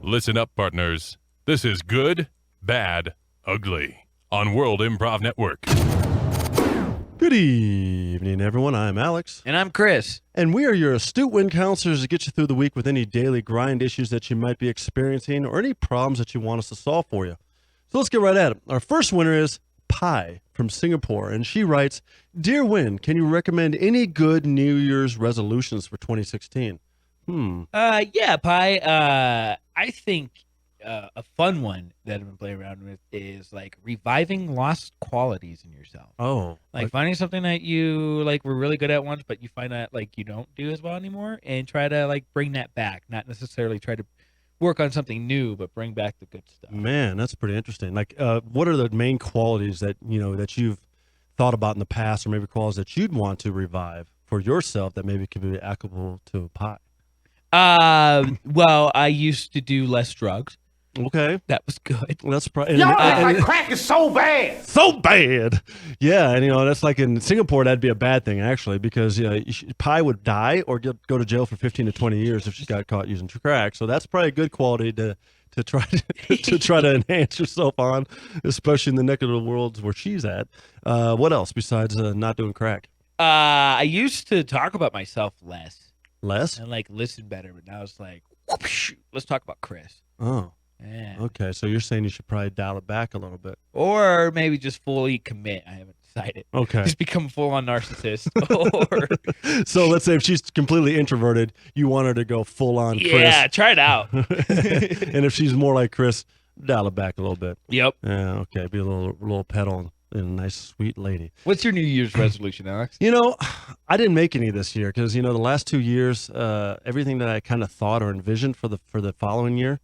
Listen up, partners. This is Good, Bad, Ugly on World Improv Network. Good evening, everyone. I'm Alex. And I'm Chris. And we are your astute wind counselors to get you through the week with any daily grind issues that you might be experiencing or any problems that you want us to solve for you. So let's get right at it. Our first winner is Pi from Singapore, and she writes, Dear Win, can you recommend any good New Year's resolutions for 2016? Yeah, Pi. I think a fun one that I've been playing around with is like reviving lost qualities in yourself. Oh. Like finding something that you like were really good at once, but you find that like you don't do as well anymore, and try to like bring that back. Not necessarily try to work on something new, but bring back the good stuff. Man, that's pretty interesting. Like, what are the main qualities that, that you've thought about in the past, or maybe qualities that you'd want to revive for yourself that maybe could be applicable to Pi? Well, I used to do less drugs. Okay. That was good. Well, that's probably Y'all act like crack is so bad. so bad. Yeah, and that's like in Singapore, that'd be a bad thing actually, because Pi would die or go to jail for 15 to 20 years if she got caught using crack. So that's probably a good quality to try to try to enhance yourself on, especially in the neck of the world where she's at. What else besides not doing crack? I used to talk about myself less Less? and like listen better, but now it's like, whoopsh, let's talk about Chris. Oh, Yeah. okay. So you're saying you should probably dial it back a little bit. Or maybe just fully commit. I haven't decided. Okay. Just become full on narcissist. Or So let's say if she's completely introverted, you want her to go full on Chris. yeah, try it out. And if she's more like Chris, dial it back a little bit. Yep. Yeah, okay. Be a little pedal and a nice, sweet lady. What's your New Year's resolution, Alex? I didn't make any this year because, the last 2 years, everything that I kind of thought or envisioned for the following year,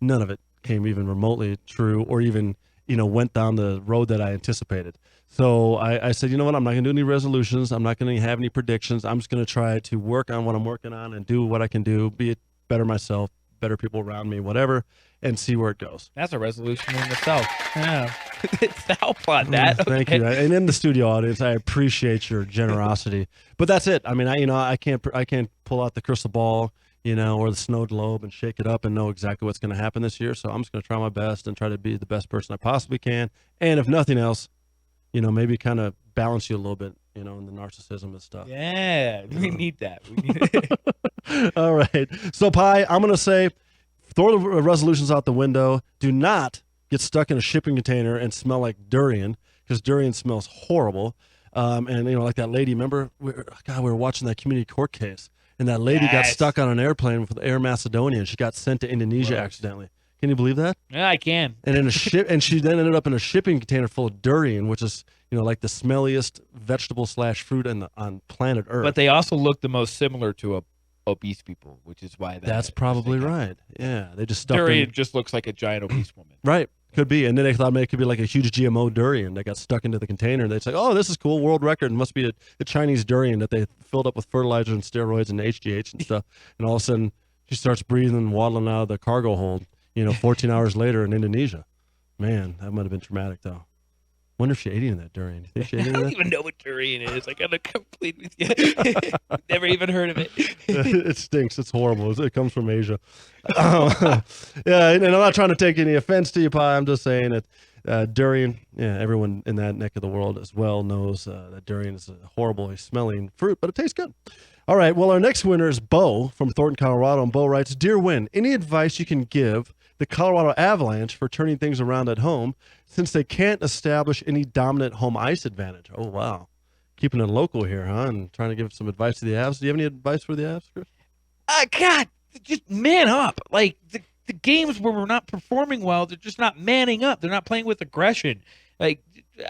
none of it came even remotely true or even, went down the road that I anticipated. So I said, you know what? I'm not going to do any resolutions. I'm not going to have any predictions. I'm just going to try to work on what I'm working on and do what I can do, be it better myself, better people around me, whatever, and see where it goes. That's a resolution in itself. Yeah. Help on that. Thank you. And in the studio audience, I appreciate your generosity. But that's it. I mean, I can't pull out the crystal ball, or the snow globe and shake it up and know exactly what's going to happen this year. So I'm just going to try my best and try to be the best person I possibly can. And if nothing else, maybe kind of balance you a little bit, in the narcissism and stuff. Yeah, we need that. We need it. All right. So, Pi, I'm going to say, throw the resolutions out the window. Do not get stuck in a shipping container and smell like durian, because durian smells horrible. And, like that lady, remember? We were watching that community court case, and that lady got stuck on an airplane with Air Macedonia, and she got sent to Indonesia accidentally. Can you believe that? Yeah, I can. And and she then ended up in a shipping container full of durian, which is, like the smelliest vegetable/fruit on planet Earth. But they also look the most similar to obese people, which is why that's probably right. Yeah, they just stuffed durian just looks like a giant obese woman. Right. Could be. And then they thought maybe it could be like a huge GMO durian that got stuck into the container. And they'd say, oh, this is cool. World record. It must be a Chinese durian that they filled up with fertilizer and steroids and HGH and stuff. And all of a sudden, she starts breathing and waddling out of the cargo hold, 14 hours later in Indonesia. Man, that might have been traumatic, though. Wonder if she ate any of that durian. You think she ate any I of don't that? even know what durian is. I gotta complete with you. Never even heard of it. It stinks. It's horrible. It comes from Asia. Yeah, and I'm not trying to take any offense to you, Pi. I'm just saying that durian, everyone in that neck of the world as well knows that durian is a horribly smelling fruit, but it tastes good. All right, well, our next winner is Bo from Thornton, Colorado, and Bo writes, Dear Win, any advice you can give the Colorado Avalanche for turning things around at home since they can't establish any dominant home ice advantage? Oh, wow. Keeping it local here, huh? And trying to give some advice to the Avs. Do you have any advice for the Avs, Chris? God, just man up. Like, the games where we're not performing well, they're just not manning up. They're not playing with aggression. Like,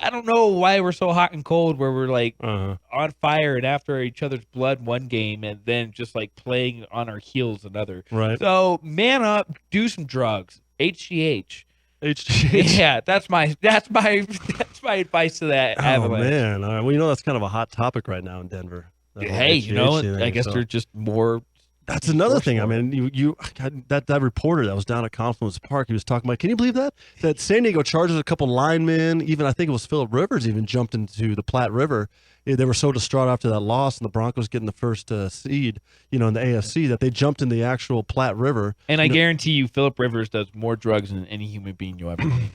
I don't know why we're so hot and cold where we're, like, on fire and after each other's blood one game and then just, like, playing on our heels another. Right. So, man up, do some drugs. HGH. HGH. Yeah, that's my advice to that Avalanche. Oh, man. All right. Well, that's kind of a hot topic right now in Denver. Hey, HGH thing, I guess so. they're just more That's another thing. I mean, that reporter that was down at Confluence Park, he was talking about, can you believe that San Diego Chargers, a couple linemen, even I think it was Phillip Rivers, even jumped into the Platte River. They were so distraught after that loss and the Broncos getting the first seed, in the AFC, that they jumped in the actual Platte River. And I guarantee you, Phillip Rivers does more drugs than any human being you'll ever meet.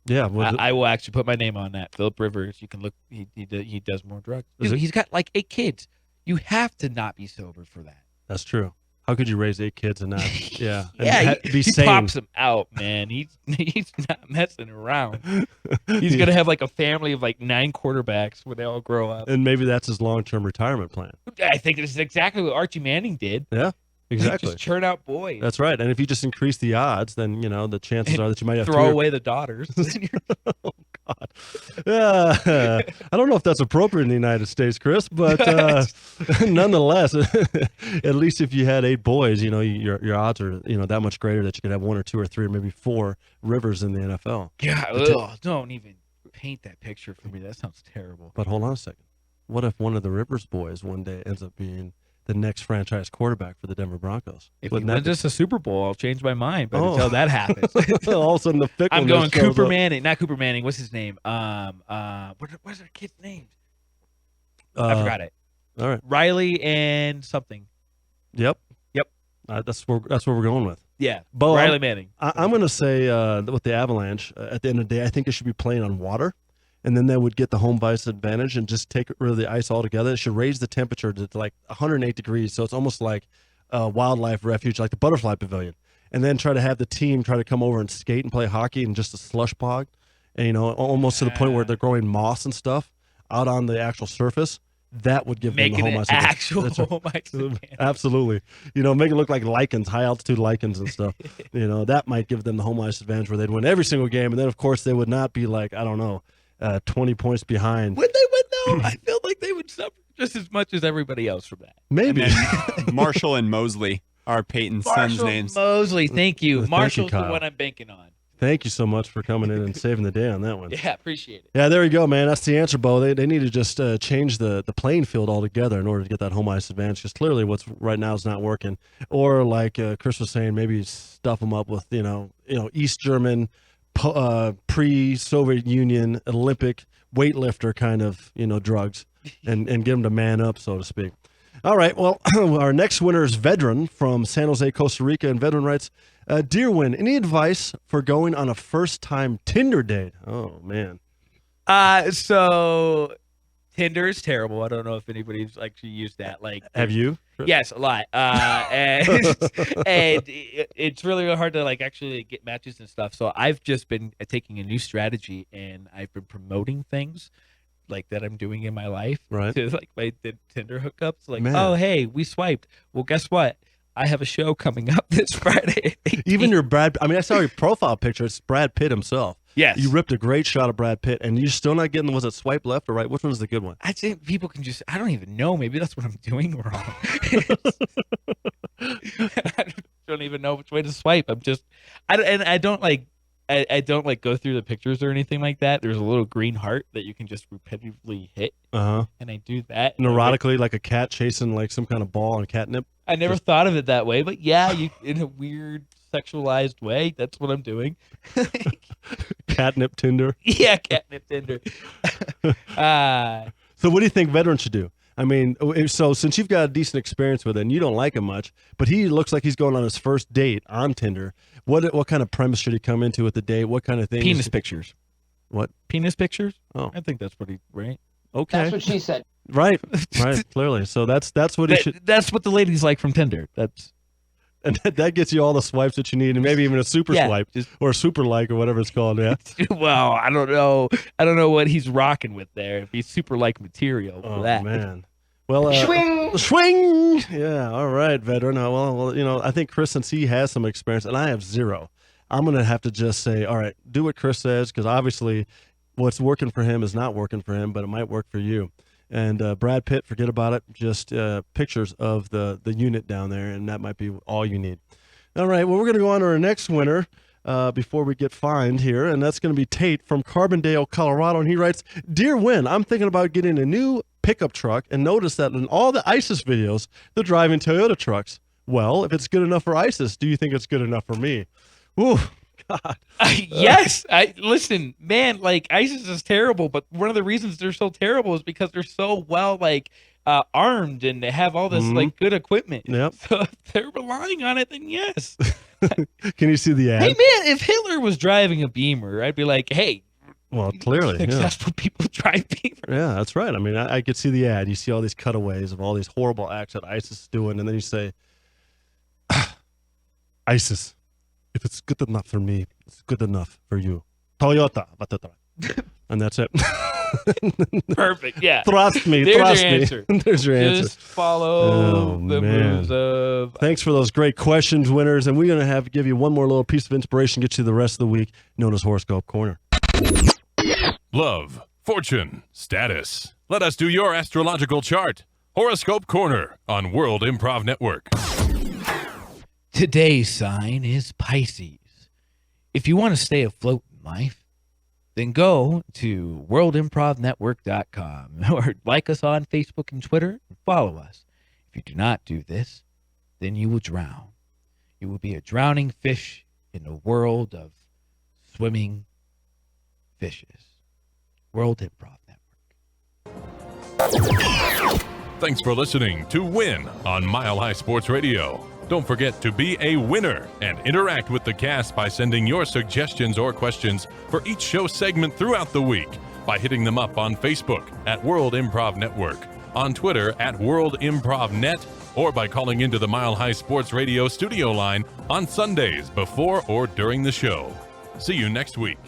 Yeah, I will actually put my name on that. Phillip Rivers, you can look. He does more drugs. Dude, he's got like 8 kids. You have to not be sober for that. That's true. How could you raise 8 kids and not? Yeah, yeah. Be sane. He pops them out, man. He's not messing around. He's gonna have like a family of like 9 quarterbacks when they all grow up. And maybe that's his long-term retirement plan. I think this is exactly what Archie Manning did. Yeah, exactly. Just churn out boys. That's right. And if you just increase the odds, then the chances are that you might have throw away the daughters. Oh God. Yeah, I don't know if that's appropriate in the United States, Chris, but nonetheless, at least if you had 8 boys, your odds are that much greater that you could have 1 or 2 or 3 or maybe 4 Rivers in the NFL. God, don't even paint that picture for me. That sounds terrible. But hold on a second. What if one of the Rivers boys one day ends up being the next franchise quarterback for the Denver Broncos? If he wins us a Super Bowl, I'll change my mind. But until that happens, all of a sudden the fickleness I'm going Cooper up. Manning, not Cooper Manning. What's his name? What's their kid's name? I forgot it. All right, Riley and something. Yep. That's where we're going with. Yeah, Bo, Riley Manning. I'm going to say with the Avalanche, at the end of the day, I think it should be playing on water. And then they would get the home ice advantage and just take rid of the ice altogether. It should raise the temperature to like 108 degrees. So it's almost like a wildlife refuge, like the butterfly pavilion. And then try to have the team try to come over and skate and play hockey in just a slush bog. And, almost to the point where they're growing moss and stuff out on the actual surface. That would give them the home ice advantage. Actual home ice advantage. Absolutely. Make it look like lichens, high altitude lichens and stuff. That might give them the home ice advantage where they'd win every single game. And then, of course, they would not be like, I don't know, 20 points behind. Would they win though? I feel like they would suffer just as much as everybody else from that. Maybe. Marshall and Mosley are Peyton's son's names. Mosley, thank you. Thank Marshall's you, the Kyle. one I'm banking on. Thank you so much for coming in and saving the day on that one. Yeah, appreciate it. Yeah, there you go, man. That's the answer, Bo. They need to just change the playing field altogether in order to get that home ice advantage, because clearly what's right now is not working. Or like Chris was saying, maybe stuff them up with East German, pre-Soviet Union Olympic weightlifter kind of drugs, and get them to man up, so to speak. All right, well, our next winner is Vedran from San Jose, Costa Rica, and Vedran writes, Dear Win, any advice for going on a first-time Tinder date? Oh, man. So Tinder is terrible. I don't know if anybody's actually used that. Have you? Yes, a lot. And it's really hard to actually get matches and stuff. So I've just been taking a new strategy, and I've been promoting things that I'm doing in my life, right? To my Tinder hookups. Man. Oh, hey, we swiped. Well, guess what? I have a show coming up this Friday. Even your I saw your profile picture. It's Brad Pitt himself. Yes. You ripped a great shot of Brad Pitt, and you're still not getting, was it swipe left or right? Which one's the good one? I think people can just, I don't even know. Maybe that's what I'm doing wrong. I don't even know which way to swipe. I don't go through the pictures or anything like that. There's a little green heart that you can just repetitively hit. Uh-huh. And I do that. Neurotically, like a cat chasing some kind of ball on catnip. I never thought of it that way, but yeah, you in a weird sexualized way. That's what I'm doing. Catnip Tinder. Yeah, catnip Tinder. So what do you think Vedran should do? So since you've got a decent experience with it and you don't like him much, but he looks like he's going on his first date on Tinder, what kind of premise should he come into with the date? What kind of thing? Penis pictures. What? Penis pictures? Oh. I think that's pretty right. Okay. That's what she said. Right, clearly. So that's what he should. That's what the ladies like from Tinder. And that gets you all the swipes that you need, and maybe even a super swipe or a super like or whatever it's called. Yeah. Well, I don't know. I don't know what he's rocking with there. If he's super like material for that. Oh man. Well, swing. Yeah. All right, Vedran. Well, I think Chris, since he has some experience and I have zero, I'm gonna have to just say, all right, do what Chris says, because obviously, what's working for him is not working for him, but it might work for you. And Brad Pitt, forget about it. Just pictures of the unit down there, and that might be all you need. All right, well, we're going to go on to our next winner before we get fined here, and that's going to be Tate from Carbondale, Colorado. And he writes, Dear Win, I'm thinking about getting a new pickup truck and noticed that in all the ISIS videos, they're driving Toyota trucks. Well, if it's good enough for ISIS, do you think it's good enough for me? Ooh, God. Yes. Listen, man, like ISIS is terrible, but one of the reasons they're so terrible is because they're so well armed and they have all this like good equipment. Yep. So if they're relying on it, then yes. Can you see the ad? Hey man, if Hitler was driving a Beamer, I'd be like, hey, Well, clearly, yeah. successful people drive Beamer. Yeah, that's right. I mean, I could see the ad. You see all these cutaways of all these horrible acts that ISIS is doing, and then you say, ISIS, if it's good enough for me, it's good enough for you. Toyota. And that's it. Perfect. Yeah. Trust me. There's Trust your me. answer. There's your answer. Just follow the moves of. Thanks for those great questions, winners. And we're going to give you one more little piece of inspiration, get you the rest of the week, known as Horoscope Corner. Love, fortune, status. Let us do your astrological chart. Horoscope Corner on World Improv Network. Today's sign is Pisces. If you want to stay afloat in life, then go to worldimprovnetwork.com or like us on Facebook and Twitter and follow us. If you do not do this, then you will drown. You will be a drowning fish in a world of swimming fishes. World Improv Network. Thanks for listening to Win on Mile High Sports Radio. Don't forget to be a winner and interact with the cast by sending your suggestions or questions for each show segment throughout the week by hitting them up on Facebook at World Improv Network, on Twitter at World Improv Net, or by calling into the Mile High Sports Radio studio line on Sundays before or during the show. See you next week.